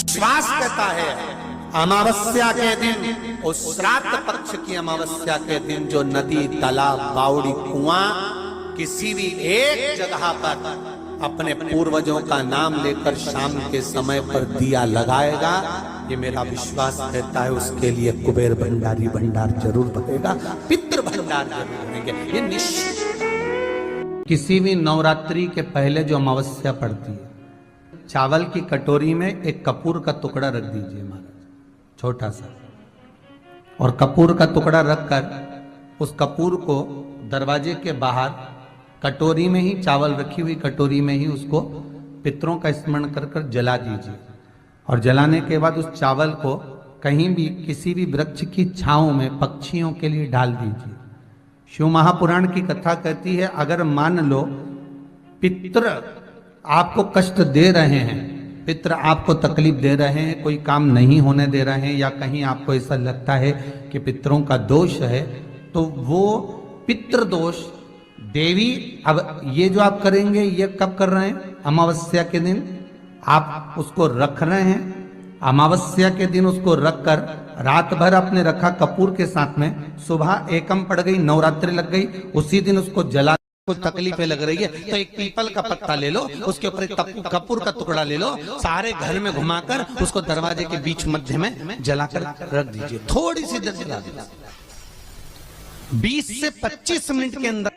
विश्वास कहता है अमावस्या के दिन, उस श्राद्ध पक्ष की अमावस्या के दिन जो नदी, तालाब, बावड़ी, कुआं किसी भी एक जगह पर अपने पूर्वजों का नाम लेकर शाम के समय पर दिया लगाएगा, ये मेरा विश्वास कहता है उसके लिए कुबेर भंडारी भंडार जरूर बनेगा, पितृ भंडार जरूर बनेंगे, ये निश्चित। किसी भी नवरात्रि के पहले जो अमावस्या पड़ती है, चावल की कटोरी में एक कपूर का टुकड़ा रख दीजिए महाराज, छोटा सा, और कपूर का टुकड़ा रखकर उस कपूर को दरवाजे के बाहर कटोरी में ही, चावल रखी हुई कटोरी में ही उसको पितरों का स्मरण कर कर जला दीजिए। और जलाने के बाद उस चावल को कहीं भी किसी भी वृक्ष की छांव में पक्षियों के लिए डाल दीजिए। शिव महापुराण की कथा कहती है, अगर मान लो पितृ आपको कष्ट दे रहे हैं, पितृ आपको तकलीफ दे रहे हैं, कोई काम नहीं होने दे रहे हैं, या कहीं आपको ऐसा लगता है कि पितरों का दोष है, तो वो पितृ दोष देवी, अब ये जो आप करेंगे, ये कब कर रहे हैं? अमावस्या के दिन आप उसको रख रहे हैं। अमावस्या के दिन उसको रखकर रात भर आपने रखा कपूर के साथ में, सुबह एकम पड़ गई, नवरात्रि लग गई, उसी दिन उसको जला, कुछ तकलीफें लग रही है तो एक पीपल का पत्ता ले लो, उसके ऊपर एक कपूर का टुकड़ा ले लो, सारे घर में घुमाकर उसको दरवाजे के बीच मध्य में जलाकर रख दीजिए, थोड़ी सी देर जला दीजिए। 20 से 25 मिनट के अंदर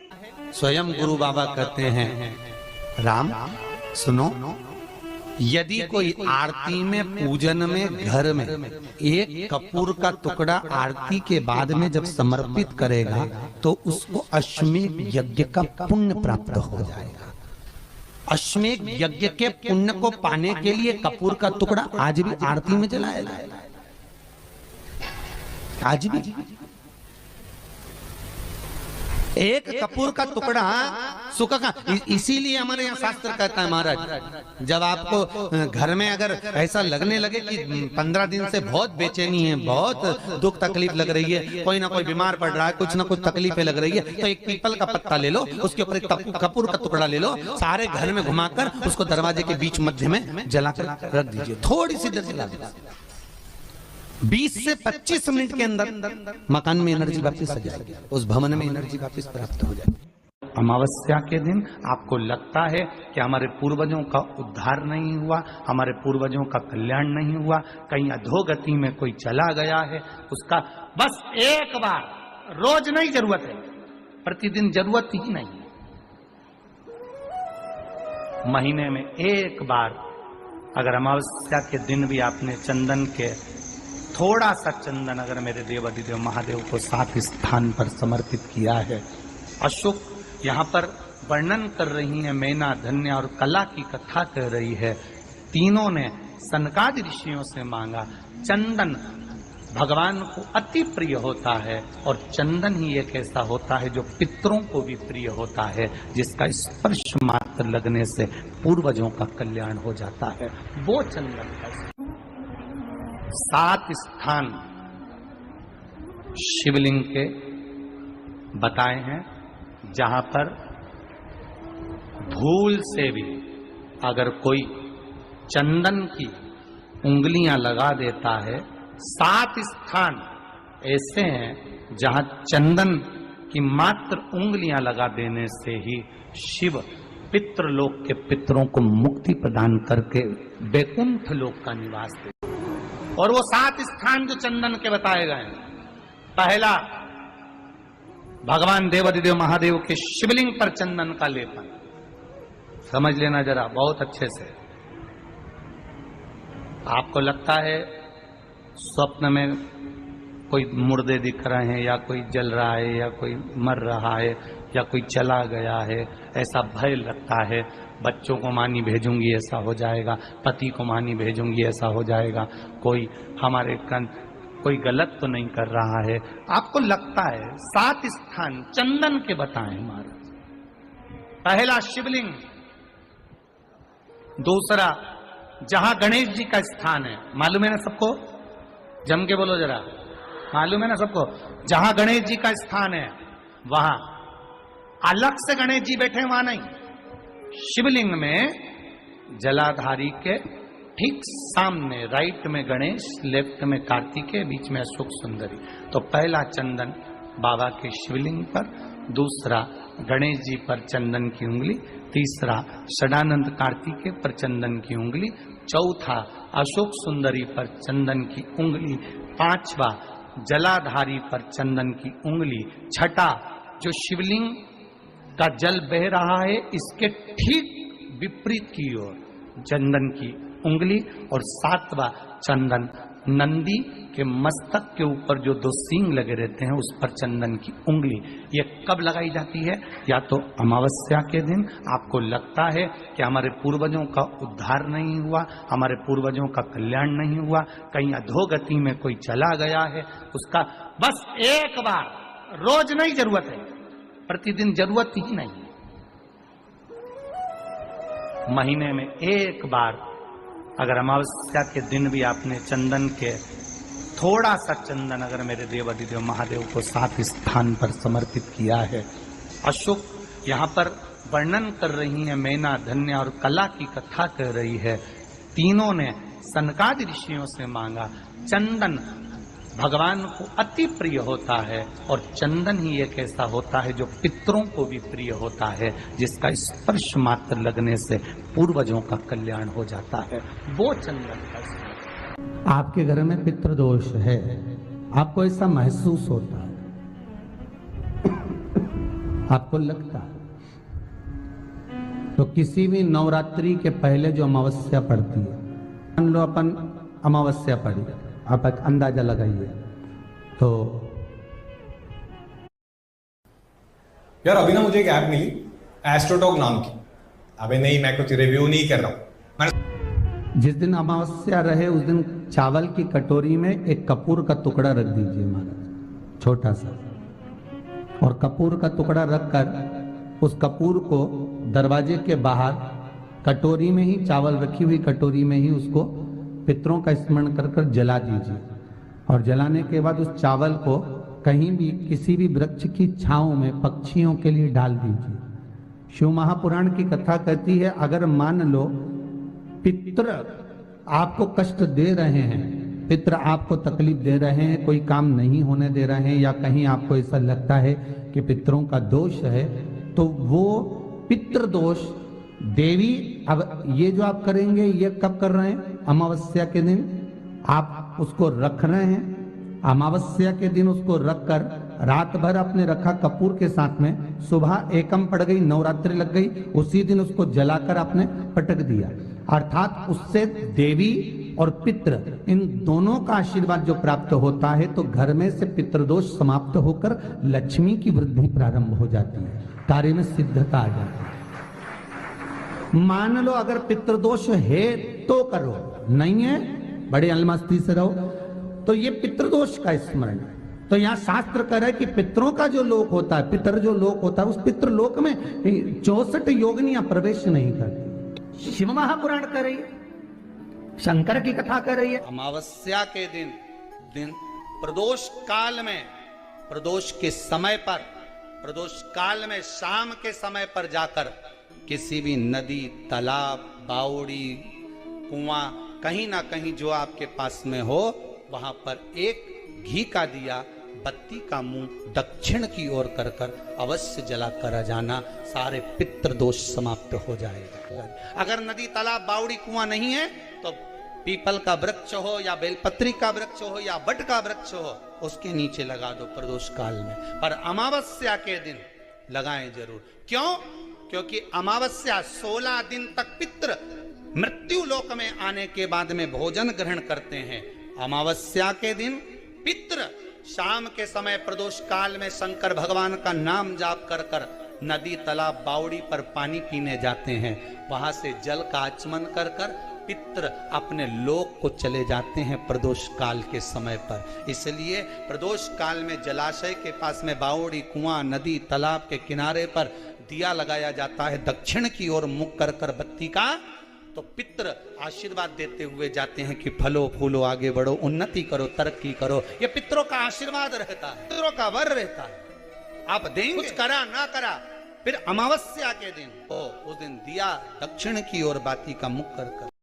स्वयं गुरु बाबा कहते हैं, राम सुनो, यदि कोई आरती में, पूजन में, घर में एक कपूर का टुकड़ा आरती के बाद में जब समर्पित करेगा तो उसको अश्वमेध यज्ञ का पुण्य प्राप्त हो जाएगा। अश्वमेध यज्ञ के पुण्य को पाने के लिए कपूर का टुकड़ा आज भी आरती में जलाया जाएगा, आज भी एक कपूर का टुकड़ा सुखा का। इसीलिए हमारे यहाँ शास्त्र कहता है महाराज, जब आपको घर में अगर ऐसा लगने लगे कि 15 दिन से बहुत बेचैनी है, बहुत दुख तकलीफ लग रही है, कोई ना कोई बीमार पड़ रहा है, कुछ ना कुछ तकलीफें लग रही है, तो एक पीपल का पत्ता ले लो, उसके ऊपर एक कपूर का टुकड़ा ले लो, सारे घर में घुमाकर उसको दरवाजे के बीच मध्य में जलाकर रख दीजिए, थोड़ी सी देर जला दीजिए। 20 से 25 मिनट के अंदर मकान में एनर्जी वापस आ जाएगी, उस भवन में एनर्जी वापस प्राप्त हो जाएगी। अमावस्या के दिन आपको लगता है कि हमारे पूर्वजों का उद्धार नहीं हुआ, हमारे पूर्वजों का कल्याण नहीं हुआ, कहीं अधोगति में कोई चला गया है, उसका बस एक बार, रोज नहीं जरूरत है, प्रतिदिन जरूरत ही नहीं, महीने में एक बार अगर अमावस्या के दिन भी आपने चंदन के थोड़ा सा चंदन अगर मेरे देवाधिदेव महादेव को 7 स्थान पर समर्पित किया है। अशोक यहाँ पर वर्णन कर रही है, मैना, धन्य और कला की कथा कर रही है। तीनों ने सनकादि ऋषियों से मांगा। चंदन भगवान को अति प्रिय होता है और चंदन ही एक ऐसा होता है जो पितरों को भी प्रिय होता है, जिसका स्पर्श मात्र लगने से पूर्वजों का कल्याण हो जाता है, वो चंदन का 7 स्थान शिवलिंग के बताए हैं, जहां पर भूल से भी अगर कोई चंदन की उंगलियां लगा देता है, 7 स्थान ऐसे हैं जहां चंदन की मात्र उंगलियां लगा देने से ही शिव पितृलोक के पितरों को मुक्ति प्रदान करके वैकुंठ लोक का निवास देते। और वो 7 स्थान जो चंदन के बताए गए हैं, पहला भगवान देवाधिदेव महादेव के शिवलिंग पर चंदन का लेपन, समझ लेना जरा बहुत अच्छे से। आपको लगता है स्वप्न में कोई मुर्दे दिख रहे हैं, या कोई जल रहा है, या कोई मर रहा है, या कोई चला गया है, ऐसा भय लगता है, बच्चों को मानी भेजूंगी ऐसा हो जाएगा, पति को मानी भेजूंगी ऐसा हो जाएगा, कोई हमारे कोई गलत तो नहीं कर रहा है, आपको लगता है। 7 स्थान चंदन के बताएं महाराज। पहला शिवलिंग, दूसरा जहां गणेश जी का स्थान है, मालूम है ना सबको, जम के बोलो जरा, मालूम है ना सबको, जहां गणेश जी का स्थान है वहां अलग से गणेश जी बैठे, वहां नहीं, शिवलिंग में जलाधारी के ठीक सामने राइट में गणेश, लेफ्ट में कार्तिकेय, बीच में अशोक सुंदरी। तो पहला चंदन बाबा के शिवलिंग पर, दूसरा गणेश जी पर चंदन की उंगली, तीसरा षडानंद कार्तिकेय पर चंदन की उंगली, चौथा अशोक सुंदरी पर चंदन की उंगली, पांचवा जलाधारी पर चंदन की उंगली, छठा जो शिवलिंग का जल बह रहा है इसके ठीक विपरीत की ओर चंदन की उंगली, और सातवां चंदन नंदी के मस्तक के ऊपर जो दो सींग लगे रहते हैं उस पर चंदन की उंगली। ये कब लगाई जाती है? या तो अमावस्या के दिन आपको लगता है कि हमारे पूर्वजों का उद्धार नहीं हुआ, हमारे पूर्वजों का कल्याण नहीं हुआ, कहीं अधोगति में कोई चला गया है, उसका बस एक बार, रोज नहीं जरूरत है, प्रतिदिन जरूरत ही नहीं, महीने में एक बार अगर अमावस्या के दिन भी आपने चंदन के थोड़ा सा चंदन अगर मेरे देव अधिदेव महादेव को 7 स्थान पर समर्पित किया है। अशोक यहाँ पर वर्णन कर रही है, मैना, धन्य और कला की कथा कर रही है। तीनों ने सनकादि ऋषियों से मांगा। चंदन भगवान को अति प्रिय होता है और चंदन ही एक ऐसा होता है जो पितरों को भी प्रिय होता है, जिसका स्पर्श मात्र लगने से पूर्वजों का कल्याण हो जाता है, वो चंदन का। आपके घर में पितृदोष है, आपको ऐसा महसूस होता है, आपको लगता है, तो किसी भी नवरात्रि के पहले जो अमावस्या पड़ती है, मान लो अपन अमावस्या पड़ी, आप एक अंदाजा लगाइए। तो यार अभी ना मुझे एक ऐप मिली एस्ट्रोटॉक नाम की। अबे नहीं, मैं कुछ रिव्यू नहीं कर रहा हूं। जिस दिन अमावस्या रहे उस दिन चावल की कटोरी में एक कपूर का टुकड़ा रख दीजिए महाराज, छोटा सा, और कपूर का टुकड़ा रखकर उस कपूर को दरवाजे के बाहर कटोरी में ही, चावल रखी हुई कटोरी में ही उसको पितरों का स्मरण कर कर जला दीजिए। और जलाने के बाद उस चावल को कहीं भी किसी भी वृक्ष की छांव में पक्षियों के लिए डाल दीजिए। शिव महापुराण की कथा कहती है, अगर मान लो पितृ आपको कष्ट दे रहे हैं, पितृ आपको तकलीफ दे रहे हैं, कोई काम नहीं होने दे रहे हैं, या कहीं आपको ऐसा लगता है कि पितरों का दोष है, तो वो पितृदोष देवी, अब ये जो आप करेंगे ये कब कर रहे हैं? अमावस्या के दिन आप उसको रख रहे हैं। अमावस्या के दिन उसको रखकर रात भर आपने रखा कपूर के साथ में, सुबह एकम पड़ गई, नवरात्रि लग गई, उसी दिन उसको जलाकर आपने पटक दिया। अर्थात उससे देवी और पितृ इन दोनों का आशीर्वाद जो प्राप्त होता है, तो घर में से पितृदोष समाप्त होकर लक्ष्मी की वृद्धि प्रारंभ हो जाती है, कार्य में सिद्धता आ जाती है। मान लो अगर पितृदोष है तो करो, नहीं है बड़े अलमस्ती से रहो, तो ये पितृदोष का स्मरण। तो यहाँ शास्त्र कह रहा है कि पितरों का जो लोक होता है, पितर जो लोक होता है, उस पितृलोक में 64 योगिनियां प्रवेश नहीं करती। शिव महापुराण कर रही है, शंकर की कथा कर रही है। अमावस्या के दिन प्रदोष काल में, प्रदोष के समय पर, प्रदोष काल में शाम के समय पर जाकर किसी भी नदी, तालाब, बावड़ी, कुआं, कहीं ना कहीं जो आपके पास में हो, वहां पर एक घी का दिया, बत्ती का मुंह दक्षिण की ओर कर कर अवश्य जला कर जाना, सारे पितृदोष समाप्त हो जाएगा। अगर नदी, तालाब, बावड़ी, कुआं नहीं है तो पीपल का वृक्ष हो या बेलपत्री का वृक्ष हो या बट का वृक्ष हो, उसके नीचे लगा दो प्रदोष काल में। पर अमावस्या के दिन लगाएं जरूर। क्यों? क्योंकि अमावस्या 16 दिन तक पितृ मृत्यु लोक में आने के बाद में भोजन ग्रहण करते हैं। अमावस्या के दिन पितृ शाम के समय प्रदोष काल में शंकर भगवान का नाम जाप कर कर नदी, तालाब, बावड़ी पर पानी पीने जाते हैं। वहां से जल का आचमन कर कर पितृ अपने लोक को चले जाते हैं प्रदोष काल के समय पर। इसलिए प्रदोष काल में जलाशय के पास में बावड़ी, कुआं, नदी, तालाब के किनारे पर दिया लगाया जाता है दक्षिण की ओर मुख कर कर बत्ती का, तो पितृ आशीर्वाद देते हुए जाते हैं कि फलो फूलो, आगे बढ़ो, उन्नति करो, तरक्की करो। ये पितरों का आशीर्वाद रहता है, पितरों का वर रहता है। आप देंगे, कुछ करा ना करा, फिर अमावस्या के दिन उस दिन दिया दक्षिण की ओर बाती का मुख कर कर